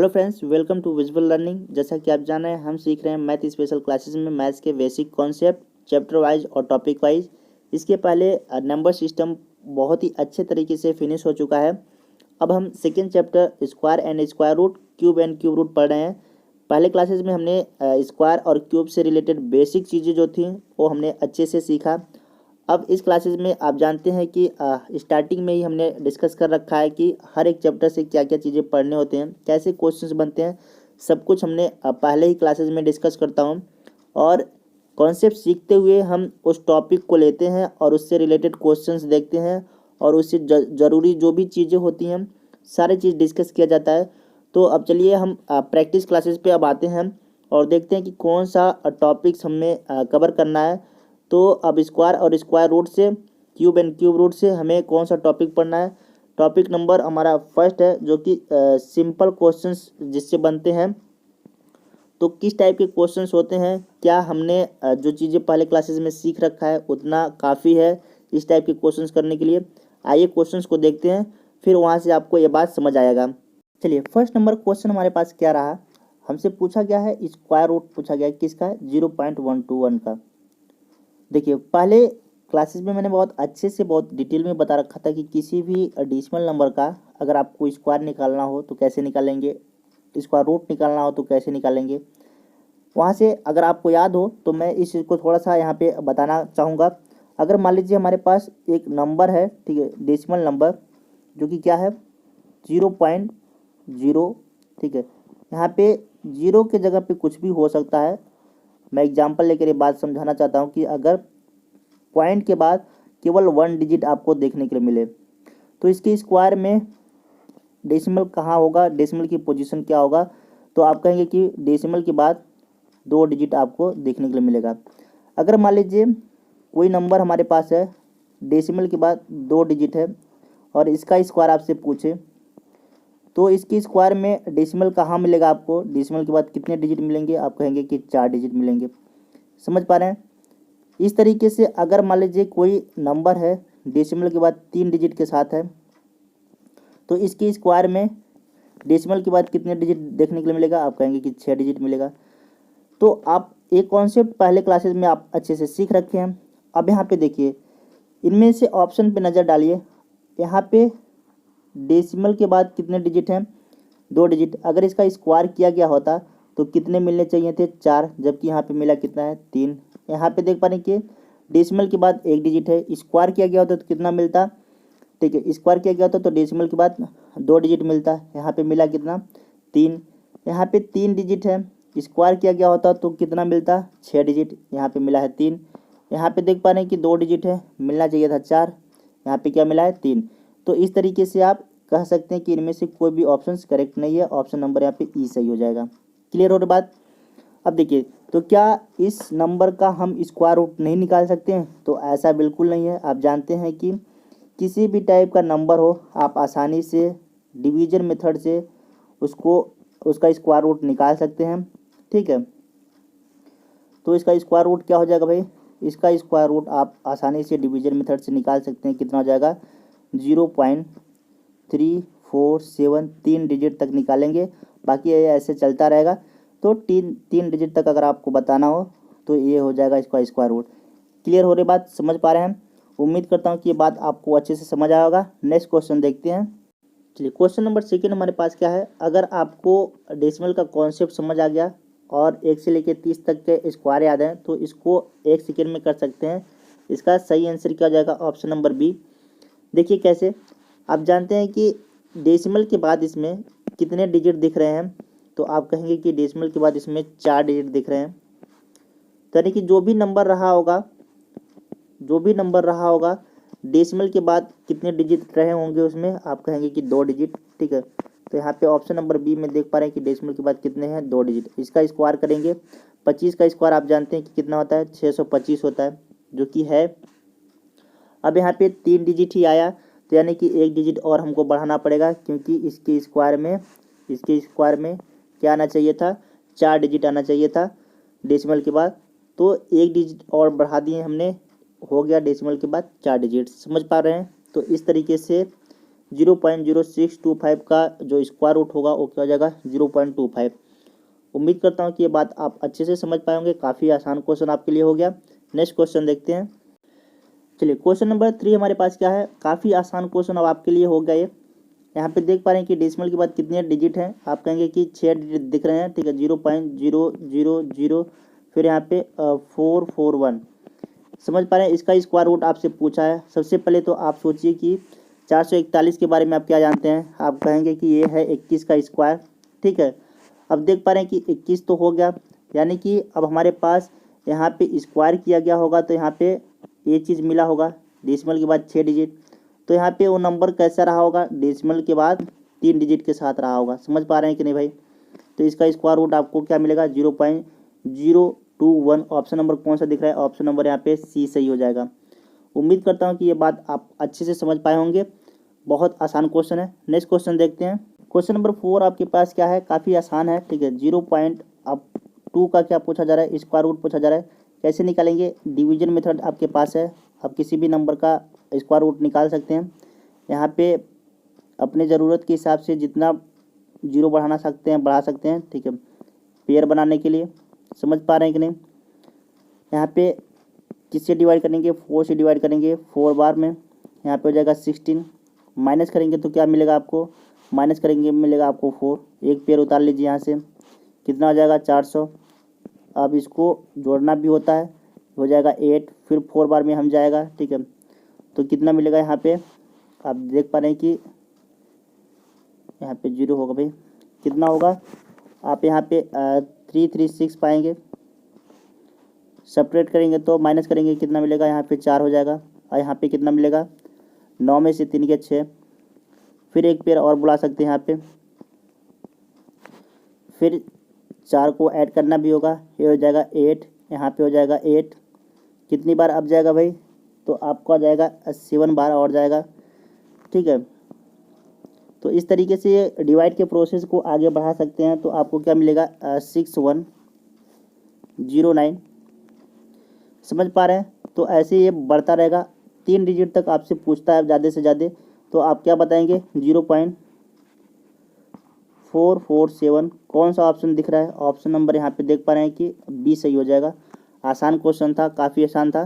Hello friends, welcome to visual learning. जैसा कि आप जान रहे हैं, हम सीख रहे हैं मैथ स्पेशल क्लासेस में मैथ्स के बेसिक कॉन्सेप्ट चैप्टर वाइज और टॉपिक वाइज। इसके पहले नंबर सिस्टम बहुत ही अच्छे तरीके से फिनिश हो चुका है। अब हम second chapter square and square root, cube and cube root पढ़ रहे हैं। पहले क्लासेस में हमने स्क्वायर और क्यूब से रिलेटेड बेसिक चीज़ें जो थी वो हमने अच्छे से सीखा। अब इस क्लासेस में आप जानते हैं कि स्टार्टिंग में ही हमने डिस्कस कर रखा है कि हर एक चैप्टर से क्या क्या चीज़ें पढ़ने होते हैं, कैसे क्वेश्चंस बनते हैं, सब कुछ हमने पहले ही क्लासेस में डिस्कस करता हूं। और कॉन्सेप्ट सीखते हुए हम उस टॉपिक को लेते हैं और उससे रिलेटेड क्वेश्चंस देखते हैं और उससे ज़रूरी जो भी चीज़ें होती हैं सारी चीज़ डिस्कस किया जाता है। तो अब चलिए हम प्रैक्टिस क्लासेस पे अब आते हैं और देखते हैं कि कौन सा टॉपिक्स हमें कवर करना है। तो अब स्क्वायर और स्क्वायर रूट से, क्यूब एंड क्यूब रूट से हमें कौन सा टॉपिक पढ़ना है। टॉपिक नंबर हमारा फर्स्ट है, जो कि सिंपल क्वेश्चंस जिससे बनते हैं। तो किस टाइप के क्वेश्चंस होते हैं, क्या हमने जो चीज़ें पहले क्लासेस में सीख रखा है उतना काफ़ी है इस टाइप के क्वेश्चंस करने के लिए। आइए क्वेश्चंस को देखते हैं, फिर वहाँ से आपको ये बात समझ आएगा। चलिए, फर्स्ट नंबर क्वेश्चन हमारे पास क्या रहा। हमसे पूछा गया है, स्क्वायर रूट पूछा गया है किसका है, 0.121 का। देखिए, पहले क्लासेस में मैंने बहुत अच्छे से बहुत डिटेल में बता रखा था कि किसी भी डेसिमल नंबर का अगर आपको स्क्वायर निकालना हो तो कैसे निकालेंगे, स्क्वायर रूट निकालना हो तो कैसे निकालेंगे। वहाँ से अगर आपको याद हो तो मैं इस चीज़ को थोड़ा सा यहाँ पे बताना चाहूँगा। अगर मान लीजिए हमारे पास एक नंबर है, ठीक है, डेसिमल नंबर, जो कि क्या है 0.0, ठीक है। यहाँ पे जीरो के जगह पे कुछ भी हो सकता है। मैं एग्जांपल लेकर ये बात समझाना चाहता हूँ कि अगर पॉइंट के बाद केवल 1 डिजिट आपको देखने के लिए मिले तो इसके स्क्वायर में डेसिमल कहाँ होगा, डेसिमल की पोजीशन क्या होगा। तो आप कहेंगे कि डेसिमल के बाद 2 डिजिट आपको देखने के लिए मिलेगा। अगर मान लीजिए कोई नंबर हमारे पास है, डेसिमल के बाद 2 डिजिट है और इसका स्क्वायर आपसे पूछे तो इसकी स्क्वायर में डेसिमल कहाँ मिलेगा आपको, डेसिमल के बाद कितने डिजिट मिलेंगे, आप कहेंगे कि 4 डिजिट मिलेंगे। समझ पा रहे हैं। इस तरीके से अगर मान लीजिए कोई नंबर है डेसिमल के बाद 3 डिजिट के साथ है तो इसकी स्क्वायर में डेसिमल के बाद कितने डिजिट देखने के लिए मिलेगा, आप कहेंगे कि 6 डिजिट मिलेगा। तो आप एक कॉन्सेप्ट पहले क्लासेस में आप अच्छे से सीख रखे हैं। अब यहाँ पे देखिए, इनमें से ऑप्शन पे नज़र डालिए। यहाँ पे डेसिमल के बाद कितने डिजिट हैं, 2 डिजिट। अगर इसका स्क्वायर किया गया होता तो कितने मिलने चाहिए थे, 4, जबकि यहाँ पे मिला कितना है, 3। यहाँ पे देख पा रहे हैं कि डेसिमल के बाद 1 डिजिट है, स्क्वायर किया गया होता तो कितना मिलता, ठीक है, स्क्वायर किया गया होता तो डेसिमल के बाद 2 डिजिट मिलता। यहाँ पे मिला कितना, 3। यहाँ पे 3 डिजिट है, स्क्वायर किया गया होता तो कितना मिलता, 6 डिजिट। यहाँ पे मिला है 3। यहाँ पे देख पा रहे हैं कि 2 डिजिट है, मिलना चाहिए था 4, यहाँ पे क्या मिला है, 3। तो इस तरीके से आप कह सकते हैं कि इनमें से कोई भी ऑप्शन करेक्ट नहीं है। ऑप्शन नंबर यहाँ पे ई सही हो जाएगा। क्लियर हो रही बात। अब देखिए, तो क्या इस नंबर का हम स्क्वायर रूट नहीं निकाल सकते हैं, तो ऐसा बिल्कुल नहीं है। आप जानते हैं कि किसी भी टाइप का नंबर हो आप आसानी से डिवीजन मेथड से उसका स्क्वायर रूट निकाल सकते हैं, ठीक है। तो इसका स्क्वायर रूट क्या हो जाएगा भाई, इसका स्क्वायर रूट आप आसानी से डिवीजन मेथड से निकाल सकते हैं। कितना हो जाएगा, 0.347, 3 डिजिट तक निकालेंगे, बाकी ये ऐसे चलता रहेगा। तो 3 डिजिट तक अगर आपको बताना हो तो ये हो जाएगा इसका स्क्वायर रूट। क्लियर हो रही बात, समझ पा रहे हैं। उम्मीद करता हूँ कि ये बात आपको अच्छे से समझ आया होगा। नेक्स्ट क्वेश्चन देखते हैं। चलिए, क्वेश्चन नंबर सेकेंड हमारे पास क्या है। अगर आपको डेसिमल का कॉन्सेप्ट समझ आ गया और 1 से लेकर 30 तक के स्क्वायर याद हैं तो इसको 1 सेकेंड में कर सकते हैं। इसका सही आंसर क्या हो जाएगा, ऑप्शन नंबर बी। देखिए कैसे, आप जानते हैं कि डेसिमल के बाद इसमें कितने डिजिट दिख रहे हैं, तो आप कहेंगे कि डेसिमल के बाद इसमें 4 डिजिट दिख रहे हैं। तो यानी कि जो भी नंबर रहा होगा डेसिमल के बाद कितने डिजिट रहे होंगे उसमें, आप कहेंगे कि 2 डिजिट, ठीक है। तो यहाँ पे ऑप्शन नंबर बी में देख पा रहे हैं कि डेसिमल के बाद कितने हैं, 2 डिजिट। इसका स्क्वायर करेंगे, 25 का स्क्वायर आप जानते हैं कि कितना होता है, 625 होता है, जो कि है। अब यहाँ पे 3 डिजिट ही आया, तो यानी कि 1 डिजिट और हमको बढ़ाना पड़ेगा, क्योंकि इसके स्क्वायर में क्या आना चाहिए था, 4 डिजिट आना चाहिए था डेसिमल के बाद। तो 1 डिजिट और बढ़ा दिए हमने, हो गया डेसिमल के बाद 4 डिजिट। समझ पा रहे हैं। तो इस तरीके से 0.0625 का जो स्क्वायर रूट होगा वो क्या हो जाएगा 0.25। उम्मीद करता हूँ कि ये बात आप अच्छे से समझ पाए होंगे। काफ़ी आसान क्वेश्चन आपके लिए हो गया। नेक्स्ट क्वेश्चन देखते हैं। चलिए क्वेश्चन नंबर 3 हमारे पास क्या है, काफ़ी आसान क्वेश्चन अब आपके लिए हो गया ये। यहाँ पे देख पा रहे हैं कि डेसिमल के बाद कितने डिजिट हैं। आप कहेंगे कि 6 डिजिट दिख रहे हैं, ठीक है। 0.000, फिर यहाँ पे 441। समझ पा रहे हैं, इसका स्क्वायर रूट आपसे पूछा है। सबसे पहले तो आप सोचिए कि 441 के बारे में आप क्या जानते हैं। आप कहेंगे कि ये है 21 का स्क्वायर, ठीक है। अब देख पा रहे हैं कि 21 तो हो गया, यानी कि अब हमारे पास यहाँ पे स्क्वायर किया गया होगा तो यहाँ पे ये चीज़ मिला होगा, डेसिमल के बाद 6 डिजिट। तो यहाँ पे वो नंबर कैसा रहा होगा, डेसिमल के बाद 3 डिजिट के साथ रहा होगा। समझ पा रहे हैं कि नहीं भाई। तो इसका स्क्वायर रूट आपको क्या मिलेगा 0.021। ऑप्शन नंबर कौन सा दिख रहा है, ऑप्शन नंबर यहाँ पे सी सही हो जाएगा। उम्मीद करता हूँ कि ये बात आप अच्छे से समझ पाए होंगे। बहुत आसान क्वेश्चन है। नेक्स्ट क्वेश्चन देखते हैं। क्वेश्चन नंबर 4 आपके पास क्या है, काफ़ी आसान है, ठीक है। 0.2 का क्या पूछा जा रहा है, स्क्वायर रूट पूछा जा रहा है। कैसे निकालेंगे, डिवीजन मेथड आपके पास है। आप किसी भी नंबर का स्क्वायर रूट निकाल सकते हैं। यहाँ पे अपने ज़रूरत के हिसाब से जितना जीरो बढ़ा सकते हैं, ठीक है, पेयर बनाने के लिए। समझ पा रहे हैं कि नहीं। यहाँ पे किससे डिवाइड करेंगे, 4 से डिवाइड करेंगे 4 बार में। यहाँ पे हो जाएगा 16। माइनस करेंगे तो क्या मिलेगा आपको, माइनस करेंगे मिलेगा आपको 4। एक पेयर उतार लीजिए यहाँ से, कितना हो जाएगा 400। अब इसको जोड़ना भी होता है, हो जाएगा 8, फिर 4 बार में हम जाएगा, ठीक है। तो कितना मिलेगा यहाँ पे, आप देख पा रहे हैं कि यहाँ पे 0 होगा भाई, कितना होगा आप यहाँ पे 336 पाएंगे। सेपरेट करेंगे तो माइनस करेंगे कितना मिलेगा, यहाँ पे 4 हो जाएगा। और यहाँ पे कितना मिलेगा, 9 में से 3 के 6। फिर एक पेयर और बुला सकते हैं यहाँ पे, फिर 4 को ऐड करना भी होगा। ये हो जाएगा 8, यहाँ पे हो जाएगा 8। कितनी बार अब जाएगा भाई, तो आपको आ जाएगा 7 बार और जाएगा, ठीक है। तो इस तरीके से ये डिवाइड के प्रोसेस को आगे बढ़ा सकते हैं। तो आपको क्या मिलेगा 6109। समझ पा रहे हैं। तो ऐसे ये बढ़ता रहेगा, 3 डिजिट तक आपसे पूछता है ज़्यादा से ज़्यादा। तो आप क्या बताएंगे 0.447। कौन सा ऑप्शन दिख रहा है, ऑप्शन नंबर यहाँ पे देख पा रहे हैं कि बी सही हो जाएगा। आसान क्वेश्चन था, काफ़ी आसान था।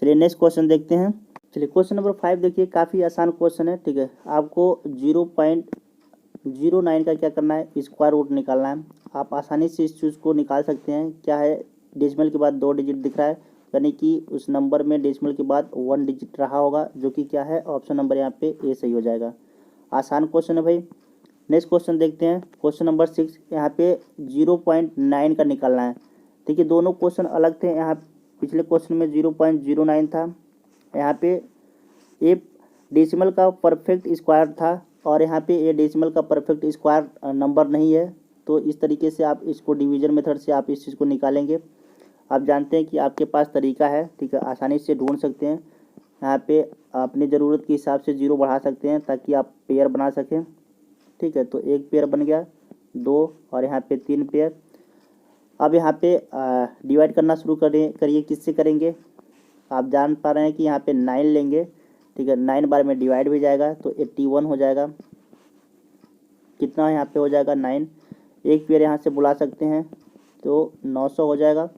चलिए नेक्स्ट क्वेश्चन देखते हैं। चलिए क्वेश्चन नंबर 5 देखिए, काफ़ी आसान क्वेश्चन है, ठीक है। आपको 0.09 का क्या करना है, स्क्वायर रूट निकालना है। आप आसानी से इस चीज़ को निकाल सकते हैं। क्या है, डेसिमल के बाद 2 डिजिट दिख रहा है, यानी कि उस नंबर में डेसिमल के बाद 1 डिजिट रहा होगा, जो कि क्या है, ऑप्शन नंबर यहाँ पे ए सही हो जाएगा। आसान क्वेश्चन है भाई। नेक्स्ट क्वेश्चन देखते हैं। क्वेश्चन नंबर 6, यहाँ पे 0.9 का निकालना है। देखिए दोनों क्वेश्चन अलग थे। यहाँ पिछले क्वेश्चन में 0.09 था, यहाँ पे ये डेसिमल का परफेक्ट स्क्वायर था, और यहाँ पे ये डेसिमल का परफेक्ट स्क्वायर नंबर नहीं है। तो इस तरीके से आप इसको डिवीजन मेथड से आप इस चीज़ को निकालेंगे। आप जानते हैं कि आपके पास तरीका है, ठीक है, आसानी से ढूंढ सकते हैं। यहाँ पे अपनी ज़रूरत के हिसाब से 0 बढ़ा सकते हैं ताकि आप पेयर बना सकें, ठीक है। तो एक पेयर बन गया, 2, और यहाँ पे 3 पेयर। अब यहाँ पे डिवाइड करना शुरू करिए। किससे करेंगे, आप जान पा रहे हैं कि यहाँ पे 9 लेंगे, ठीक है। 9 बार में डिवाइड भी जाएगा तो 81 हो जाएगा। कितना यहाँ पे हो जाएगा 9। एक पेयर यहाँ से बुला सकते हैं तो 900 हो जाएगा।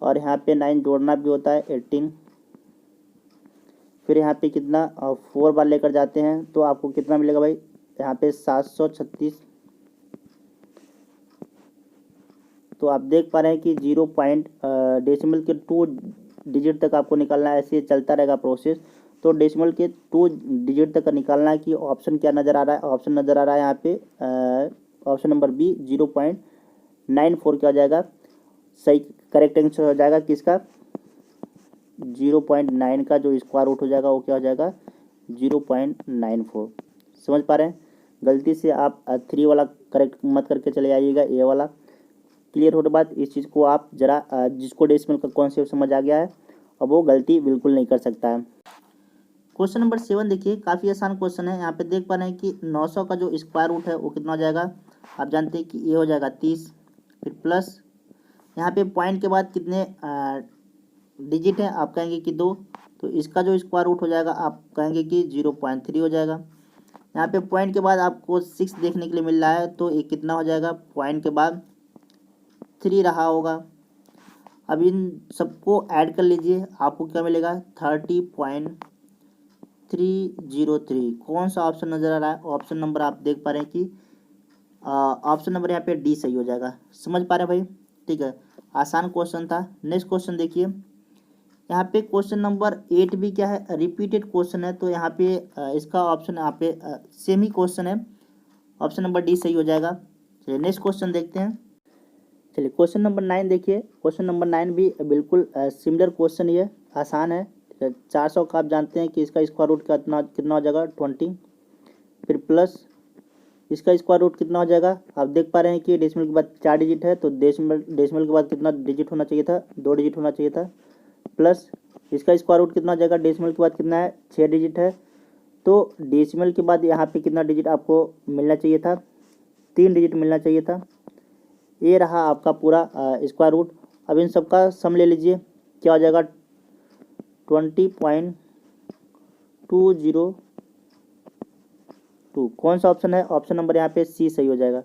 और यहाँ पे 9 जोड़ना भी होता है 18। फिर यहाँ पे कितना 4 बार लेकर जाते हैं तो आपको कितना मिलेगा भाई, यहाँ पे 736। तो आप देख पा रहे हैं कि 0 पॉइंट डेसिमल के 2 डिजिट तक आपको निकालना है। ऐसे चलता रहेगा प्रोसेस। तो डेसिमल के 2 डिजिट तक का निकालना है कि ऑप्शन क्या नज़र आ रहा है, ऑप्शन नज़र आ रहा है यहाँ पे ऑप्शन नंबर बी 0.94 क्या हो जाएगा, सही करेक्ट आंसर हो जाएगा किसका, 0.9 का जो स्क्वायर रूट हो जाएगा वो क्या हो जाएगा 0.94। समझ पा रहे हैं। गलती से आप 3 वाला करेक्ट मत करके चले आइएगा, ए वाला। क्लियर होने बाद इस चीज़ को आप ज़रा जिसको डेसिमल का कॉन्सेप्ट समझ आ गया है अब वो गलती बिल्कुल नहीं कर सकता है। क्वेश्चन नंबर 7 देखिए, काफ़ी आसान क्वेश्चन है। यहाँ पे देख पा रहे हैं कि 900 का जो स्क्वायर रूट है वो कितना हो जाएगा, आप जानते हैं कि ये हो जाएगा 30। फिर प्लस यहाँ पे पॉइंट के बाद कितने डिजिट हैं, आप कहेंगे कि 2। तो इसका जो स्क्वायर रूट हो जाएगा आप कहेंगे कि 0.3 हो जाएगा। यहाँ पे पॉइंट के बाद आपको 6 देखने के लिए मिल रहा है, तो ये कितना हो जाएगा, पॉइंट के बाद 3 रहा होगा। अब इन सबको ऐड कर लीजिए, आपको क्या मिलेगा, 30.303। कौन सा ऑप्शन नज़र आ रहा है, ऑप्शन नंबर आप देख पा रहे हैं कि ऑप्शन नंबर यहाँ पे डी सही हो जाएगा। समझ पा रहे हैं भाई, ठीक है, आसान क्वेश्चन था। नेक्स्ट क्वेश्चन देखिए, यहाँ पे क्वेश्चन नंबर 8 भी क्या है, रिपीटेड क्वेश्चन है, तो यहाँ पे इसका ऑप्शन यहाँ पे सेम ही क्वेश्चन है, ऑप्शन नंबर डी सही हो जाएगा। चलिए नेक्स्ट क्वेश्चन देखते हैं। चलिए क्वेश्चन नंबर 9 देखिए, क्वेश्चन नंबर 9 भी बिल्कुल सिमिलर क्वेश्चन, ये आसान है। 400 का आप जानते हैं कि इसका स्क्वायर रूट कितना कितना हो जाएगा, 20, फिर प्लस इसका स्क्वायर रूट कितना हो जाएगा। आप देख पा रहे हैं कि डेसिमल के बाद 4 डिजिट है, तो डेसिमल के बाद कितना डिजिट होना चाहिए था, 2 डिजिट होना चाहिए था। प्लस इसका स्क्वायर रूट कितना हो जाएगा, डेसिमल के बाद कितना है, 6 डिजिट है, तो डेसिमल के बाद यहाँ पे कितना डिजिट आपको मिलना चाहिए था, 3 डिजिट मिलना चाहिए था। ये रहा आपका पूरा स्क्वायर रूट। अब इन सबका सम ले लीजिए, क्या हो जाएगा, 20.202। कौन सा ऑप्शन है, ऑप्शन नंबर यहाँ पे सी सही हो जाएगा।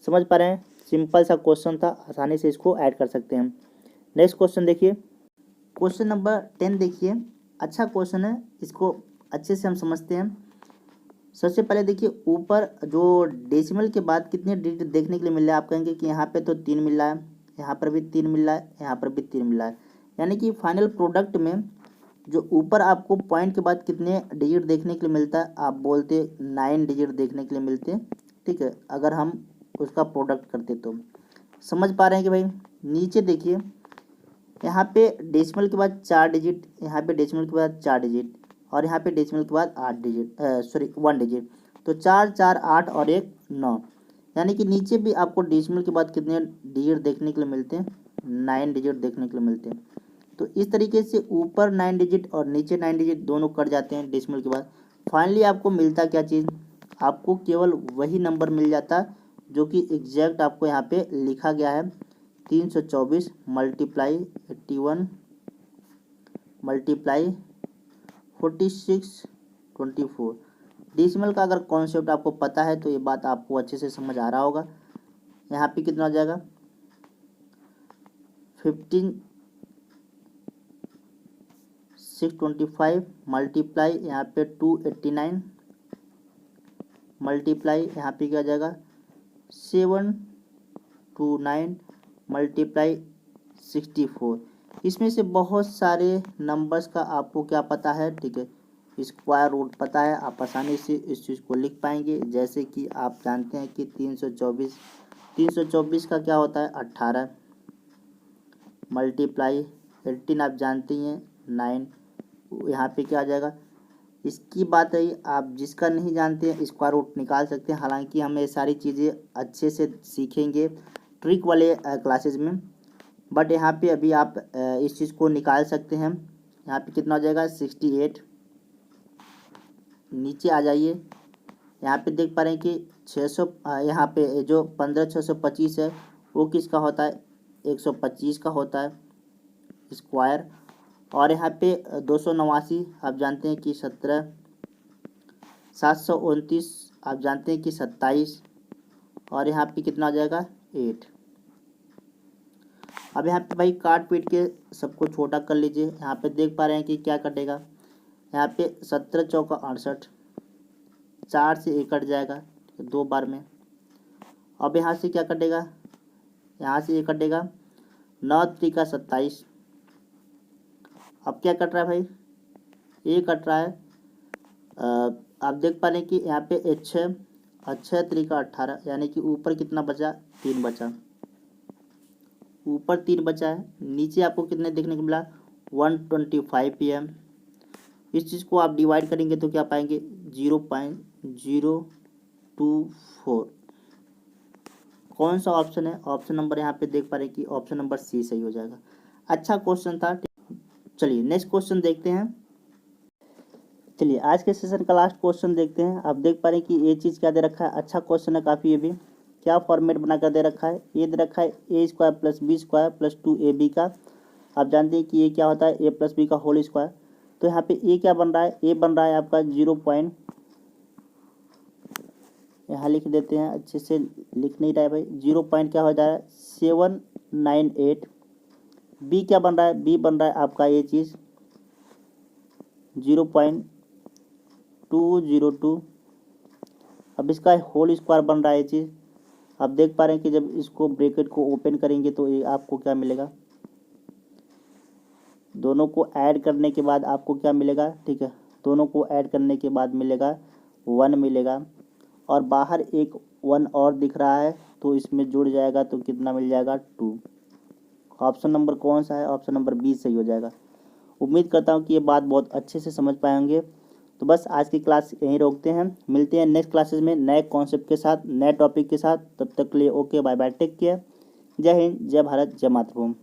समझ पा रहे हैं, सिंपल सा क्वेश्चन था, आसानी से इसको ऐड कर सकते हैं। नेक्स्ट क्वेश्चन देखिए, क्वेश्चन नंबर 10 देखिए, अच्छा क्वेश्चन है, इसको अच्छे से हम समझते हैं। सबसे पहले देखिए, ऊपर जो डेसिमल के बाद कितने डिजिट देखने के लिए मिल रहा है, आप कहेंगे कि यहाँ पे तो 3 मिल रहा है, यहाँ पर भी 3 मिल रहा है, यहाँ पर भी 3 मिल रहा है, यानी कि फाइनल प्रोडक्ट में जो ऊपर आपको पॉइंट के बाद कितने डिजिट देखने के लिए मिलता है, आप बोलते 9 डिजिट देखने के लिए मिलते हैं, ठीक है, अगर हम उसका प्रोडक्ट करते तो। समझ पा रहे हैं कि भाई, नीचे देखिए, यहाँ पे डेसिमल के बाद 4 डिजिट, यहाँ पे डेसिमल के बाद 4 डिजिट, और यहाँ पे डेसिमल के बाद 8 डिजिट, 1 डिजिट, तो 4 4 8 और 1 9, यानी कि नीचे भी आपको डेसिमल के बाद कितने डिजिट देखने के लिए मिलते हैं, 9 डिजिट देखने के लिए मिलते हैं। तो इस तरीके से ऊपर 9 डिजिट और नीचे 9 डिजिट दोनों कट जाते हैं डेसिमल के बाद। फाइनली आपको मिलता क्या चीज़, आपको केवल वही नंबर मिल जाता जो कि एग्जैक्ट आपको यहाँ पे लिखा गया है, 324 मल्टीप्लाई 81 मल्टीप्लाई 4624। डेसिमल का अगर कॉन्सेप्ट आपको पता है तो ये बात आपको अच्छे से समझ आ रहा होगा। यहाँ पे कितना हो जाएगा, 15625 मल्टीप्लाई यहाँ पे 289 मल्टीप्लाई यहाँ पे क्या हो जाएगा, 729 मल्टीप्लाई 64। इसमें से बहुत सारे नंबर्स का आपको क्या पता है, ठीक है, स्क्वायर रूट पता है, आप आसानी से इस चीज़ को लिख पाएंगे। जैसे कि आप जानते हैं कि 324 का क्या होता है, 18 मल्टीप्लाई 18 आप जानते ही हैं 9, यहाँ पे क्या आ जाएगा। इसकी बात है, आप जिसका नहीं जानते हैं स्क्वायर रूट निकाल सकते हैं, हालांकि हम ये सारी चीज़ें अच्छे से सीखेंगे ट्रिक वाले क्लासेस में, बट यहाँ पे अभी आप इस चीज़ को निकाल सकते हैं। यहाँ पे कितना हो जाएगा, 68। नीचे आ जाइए, यहाँ पे देख पा रहे हैं कि 600, यहाँ पे जो 15625 है वो किसका होता है, 125 का होता है स्क्वायर। और यहाँ पे 289 आप जानते हैं कि 17, 729 आप जानते हैं कि 27, और यहाँ पे कितना आ जाएगा, 8। अब यहाँ पे भाई काट पीट के सबको छोटा कर लीजिए। यहाँ पे देख पा रहे हैं कि क्या कटेगा, यहाँ पे 17 चौका 68, 4 से 1 कट जाएगा 2 बार में। अब यहाँ से क्या कटेगा, यहाँ से 1 कटेगा, 9 त्रिका 27। अब क्या कट रहा है भाई, ये कट रहा है, आप देख पा रहे हैं कि यहाँ पे 6 त्रिका 18, यानी कि ऊपर कितना बचा, 3 बचा, ऊपर 3 बचा है। नीचे आपको कितने देखने को मिला, 125 PM। इस चीज़ को आप डिवाइड करेंगे तो क्या पाएंगे, 0.024। कौन सा ऑप्शन है, ऑप्शन नंबर यहाँ पे देख पा रहे हैं कि ऑप्शन नंबर सी सही हो जाएगा। अच्छा क्वेश्चन था। चलिए नेक्स्ट क्वेश्चन देखते हैं। चलिए आज के सेशन का लास्ट क्वेश्चन देखते हैं। आप देख पा रहे हैं कि ये चीज़ क्या दे रखा है, अच्छा क्वेश्चन है काफ़ी। ये भी क्या फॉर्मेट बना कर दे रखा है, ये दे रखा है a² + b² + 2ab का। आप जानते हैं कि ये क्या होता है, a + b का होल स्क्वायर। तो यहाँ पे ए क्या बन रहा है, ए बन रहा है आपका यहाँ लिख देते हैं, अच्छे से लिख नहीं रहा है भाई। 0 पॉइंट क्या हो जा रहा है 798। बी क्या बन रहा है, बी बन रहा है आपका ये चीज़ 0.202। अब इसका होल स्क्वायर बन रहा है ये चीज़। आप देख पा रहे हैं कि जब इसको ब्रैकेट को ओपन करेंगे तो ये आपको क्या मिलेगा, दोनों को ऐड करने के बाद आपको क्या मिलेगा, ठीक है, दोनों को ऐड करने के बाद मिलेगा 1 मिलेगा, और बाहर एक 1 और दिख रहा है तो इसमें जुड़ जाएगा तो कितना मिल जाएगा 2। ऑप्शन नंबर कौन सा है, ऑप्शन नंबर बी सही हो जाएगा। उम्मीद करता हूँ कि ये बात बहुत अच्छे से समझ पाएंगे। तो बस आज की क्लास यहीं रोकते हैं, मिलते हैं नेक्स्ट क्लासेस में नए कॉन्सेप्ट के साथ, नए टॉपिक के साथ। तब तक के लिए okay, bye bye, take care. जय हिंद, जय भारत, जय मातृभूमि।